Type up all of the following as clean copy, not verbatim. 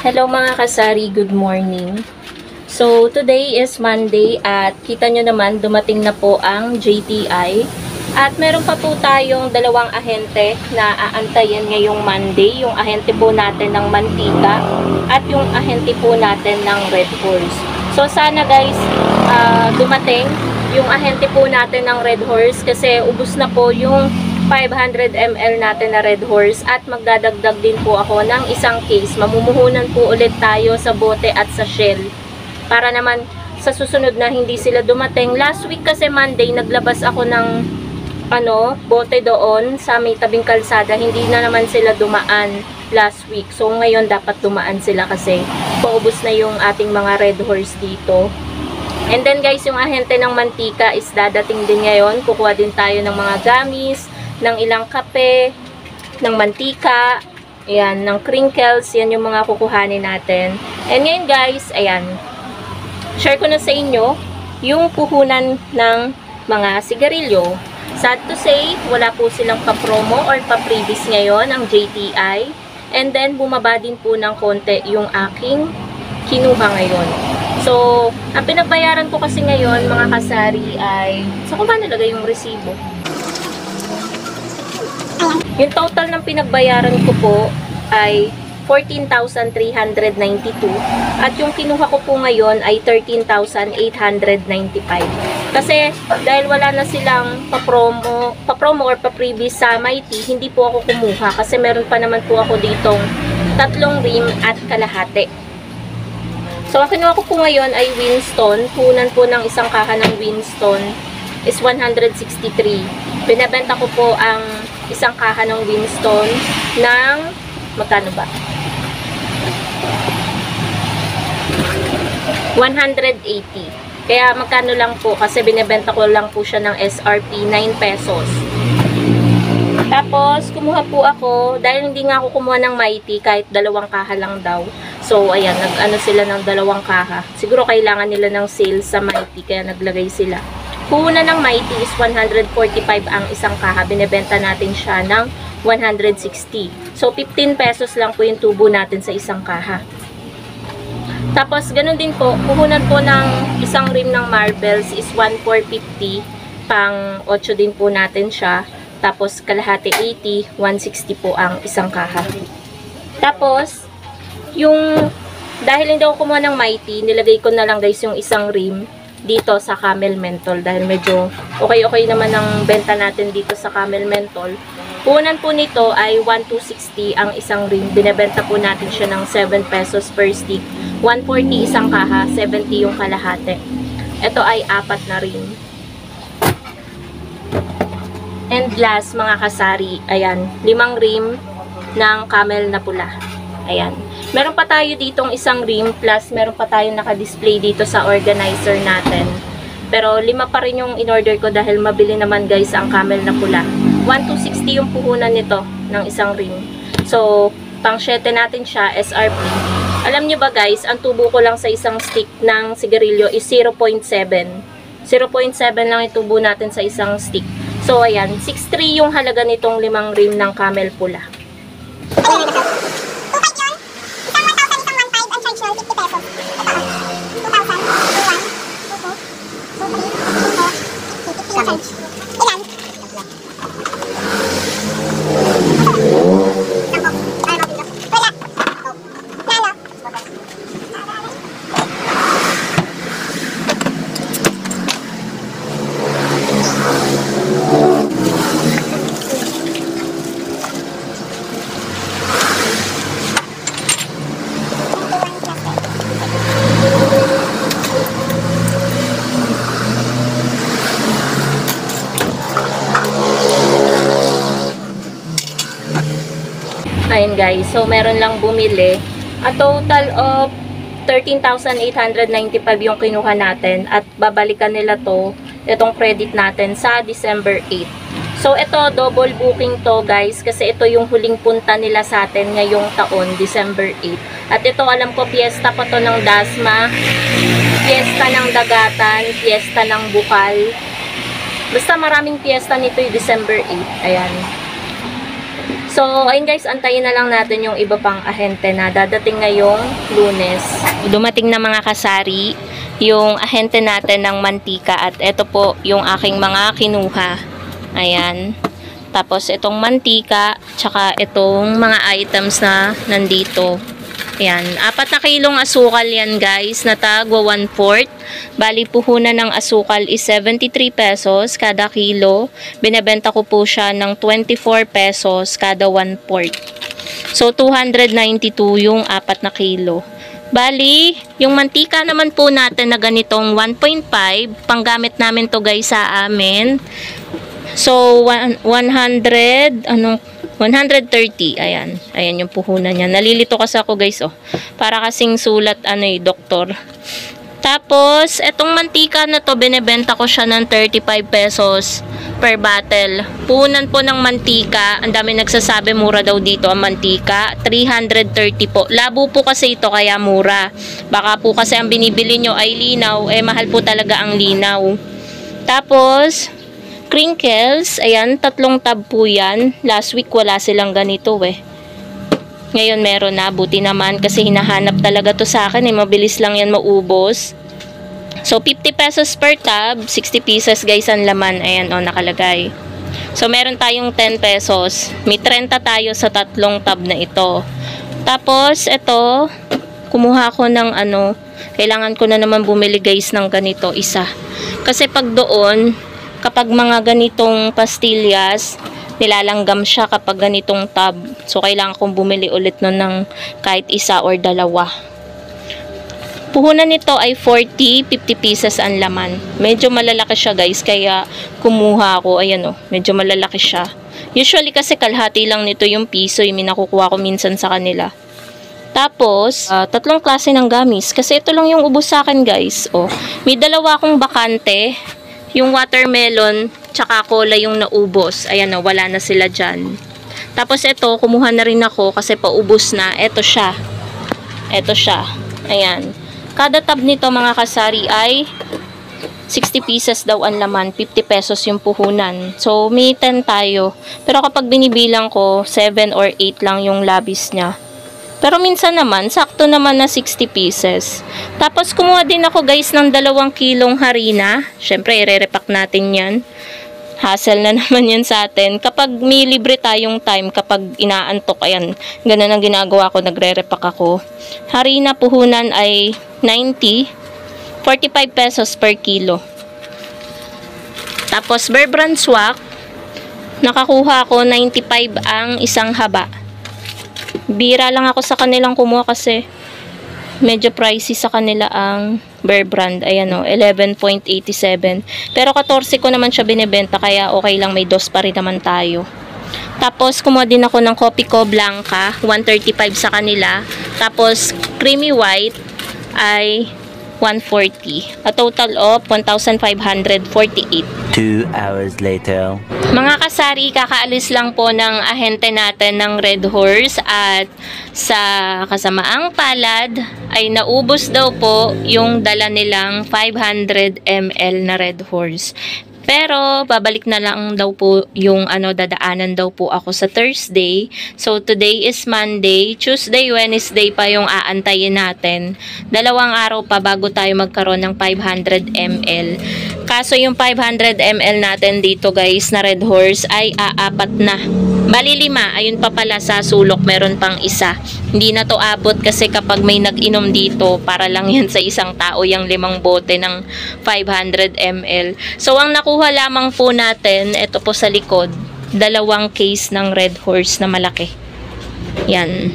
Hello mga kasari, good morning. So today is Monday at kita nyo naman dumating na po ang JTI at meron pa po tayong dalawang ahente na aantayin ngayong Monday, yung ahente po natin ng mantika at yung ahente po natin ng Red Horse. So sana guys dumating yung ahente po natin ng Red Horse kasi ubos na po yung 500 ml natin na Red Horse at magdadagdag din po ako ng isang case. Mamumuhunan po ulit tayo sa bote at sa shell para naman sa susunod na hindi sila dumating. Last week kasi Monday naglabas ako ng bote doon sa may tabing kalsada. Hindi na naman sila dumaan last week. So ngayon dapat dumaan sila kasi paubos na yung ating mga Red Horse dito. And then guys, yung ahente ng mantika is dadating din ngayon. Kukuha din tayo ng mga gamis, ng ilang kape, ng mantika, ayan, ng crinkles, yan yung mga kukuhanin natin. And ngayon guys, ayan, share ko na sa inyo yung puhunan ng mga sigarilyo. Sad to say, wala po silang pa-promo or pa-previous ngayon ang JTI. And then, bumaba din po ng konti yung aking kinuha ngayon. So, ang pinagbayaran ko kasi ngayon, mga kasari, ay, saan ko ba nalagay yung resibo? Yung total ng pinagbayaran ko po ay 14,392 at yung kinuha ko po ngayon ay 13,895. Kasi dahil wala na silang pa-promo or pa-previous sa Mighty, hindi po ako kumuha kasi meron pa naman po ako ditong 3 rim at kalahati. So ang kinuha ko po ngayon ay Winston. Punan po ng isang kaha ng Winston is 163. Binabenta ko po ang isang kaha ng Winston ng magkano ba? 180. Kaya magkano lang po kasi binebenta ko lang po siya ng SRP 9 pesos. Tapos kumuha po ako dahil hindi nga ako kumuha ng Mighty kahit 2 kaha lang daw. So ayan, nag-ano sila ng 2 kaha. Siguro kailangan nila ng sale sa Mighty kaya naglagay sila. Puhunan ng Mighty is 145 ang isang kaha. Binebenta natin siya ng 160. So, 15 pesos lang po yung tubo natin sa isang kaha. Tapos, ganun din po, puhunan po ng isang rim ng marbles is 1,450. Pang 8 din po natin siya. Tapos, kalahati 80, 160 po ang isang kaha. Tapos, dahil hindi ako kumuha ng Mighty, nilagay ko na lang guys yung isang rim dito sa Camel Menthol dahil medyo okay naman ang benta natin dito sa Camel Menthol. Punan po nito ay 1,260 ang isang rim. Binebenta po natin siya ng 7 pesos per stick. 140 isang kaha, 70 yung kalahati. Ito ay 4 na rim. And last mga kasari, ayan, 5 rim ng Camel na pula. Ayan. Meron pa tayo ditong isang rim plus meron pa tayong naka-display dito sa organizer natin. Pero 5 pa rin yung in-order ko dahil mabili naman guys ang Camel na pula. 1,260 yung puhunan nito ng isang rim. So, pang 7 natin siya, SRP. Alam nyo ba guys, ang tubo ko lang sa isang stick ng sigarilyo is 0.7. 0.7 lang yung tubo natin sa isang stick. So, ayan, 6.3 yung halaga nitong 5 rim ng Camel pula. Ayun guys, so meron lang bumili. A total of 13,895 yung kinuha natin at babalikan nila to, itong credit natin sa December 8. So ito, double booking to guys kasi ito yung huling punta nila sa atin ngayong taon, December 8. At ito, alam ko, piyesta pa to ng Dasma, piyesta ng Dagatan, piyesta ng Bukal. Basta maraming piyesta nito yung December 8. Ayan. So, ayun guys, antayin na lang natin yung iba pang ahente na dadating ngayong Lunes. Dumating na mga kasari, yung ahente natin ng mantika at ito po yung aking mga kinuha. Ayan. Tapos itong mantika, tsaka itong mga items na nandito. Ayan. 4 na kilong asukal yan guys, na tagwa 1/4. Bali puhunan ng asukal is 73 pesos kada kilo. Binebenta ko po siya ng 24 pesos kada 1/4. So 292 yung 4 na kilo. Bali, yung mantika naman po natin na ganitong 1.5, panggamit namin to guys sa amin. So 130, ayan. Ayan yung puhunan niya. Nalilito kasi ako guys, oh. Para kasing sulat doktor. Tapos, etong mantika na to, binebenta ko siya ng 35 pesos per bottle. Puhunan po ng mantika, ang dami nagsasabi mura daw dito ang mantika, 330 po. Labo po kasi ito kaya mura. Baka po kasi ang binibili nyo ay linaw, mahal po talaga ang linaw. Tapos, crinkles, ayan, 3 tab po yan. Last week wala silang ganito Ngayon meron na, buti naman kasi hinahanap talaga to sa akin mabilis lang yan maubos. So 50 pesos per tab, 60 pieces guys ang laman, ayan nakalagay. So meron tayong 10 pesos, may 30 tayo sa 3 tab na ito. Tapos ito, kumuha ko ng kailangan ko na naman bumili guys ng ganito, isa. Kasi pag doon, kapag mga ganitong pastillas, nilalanggam siya kapag ganitong tab. So, kailangan kong bumili ulit nun ng kahit isa or dalawa. Puhunan nito ay 40, 50 pieces ang laman. Medyo malalaki siya guys, kaya kumuha ako. Ayan medyo malalaki siya. Usually kasi kalahati lang nito yung piso, yung nakukuha ko minsan sa kanila. Tapos, 3 klase ng gamis. Kasi ito lang yung ubos sa akin guys. May 2 akong bakante. Yung watermelon, tsaka cola yung naubos. Ayan wala na sila dyan. Tapos ito, kumuha na rin ako kasi paubos na. Ito siya. Ito siya. Ayan. Kada tab nito mga kasari ay 60 pieces daw ang laman. 50 pesos yung puhunan. So, may 10 tayo. Pero kapag binibilang ko, 7 or 8 lang yung labis niya. Pero minsan naman, sakto naman na 60 pieces. Tapos, kumuha din ako guys ng 2 kilong harina. Siyempre, i-repack natin yan. Hassle na naman yan sa atin. Kapag may libre tayong time, kapag inaantok, ayan, ganun ang ginagawa ko, nagre-repack ako. Harina puhunan ay 90, 45 pesos per kilo. Tapos, Bear Brand Swak, nakakuha ko 95 ang isang haba. Bira lang ako sa kanilang kumuha kasi medyo pricey sa kanila ang Bear Brand. Ayan 11.87. Pero 14 ko naman siya binibenta kaya okay lang, may 2 pa rin naman tayo. Tapos kumuha din ako ng Copico Blanca, 135 sa kanila. Tapos creamy white ay 140. A total of 1,548. 2 hours later. Mga kasari, kakaalis lang po ng ahente natin ng Red Horse at sa kasamaang palad ay naubos daw po yung dala nilang 500 ml na Red Horse. Pero, babalik na lang daw po yung dadaanan daw po ako sa Thursday. So, today is Monday. Tuesday, Wednesday pa yung aantayin natin. 2 araw pa bago tayo magkaroon ng 500 ml. Kaso yung 500 ml natin dito guys na Red Horse ay aapat na. Bali 5. Ayun pa pala sa sulok, meron pang isa. Hindi na to abot kasi kapag may nag-inom dito, para lang yan sa isang tao yung 5 bote ng 500 ml. So, ang nakuha lamang po natin, ito po sa likod, 2 case ng Red Horse na malaki. Yan.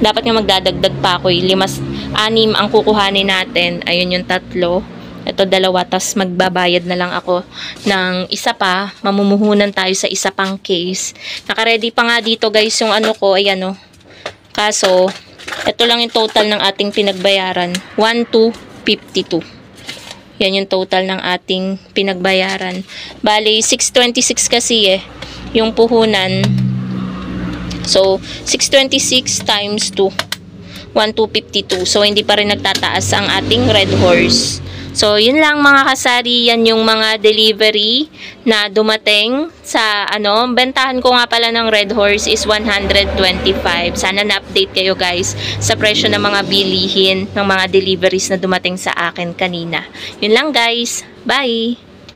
Dapat nga magdadagdag pa ako. 5, 6 ang kukuhanin natin. Ayun yung 3. Ito dalawa, tas magbabayad na lang ako ng isa pa. Mamumuhunan tayo sa isa pang case. Naka-ready pa nga dito guys yung ano ko, ayan o. Kaso, ito lang yung total ng ating pinagbayaran. 1,252. Yan yung total ng ating pinagbayaran. Bali, 626 kasi yung puhunan. So, 626 times 2. 1,252. So, hindi pa rin nagtataas ang ating Red Horse. So, yun lang mga kasari. Yan yung mga delivery na dumating sa, bentahan ko nga pala ng Red Horse is 125. Sana na-update kayo guys sa presyo ng mga bilihin ng mga deliveries na dumating sa akin kanina. Yun lang guys. Bye!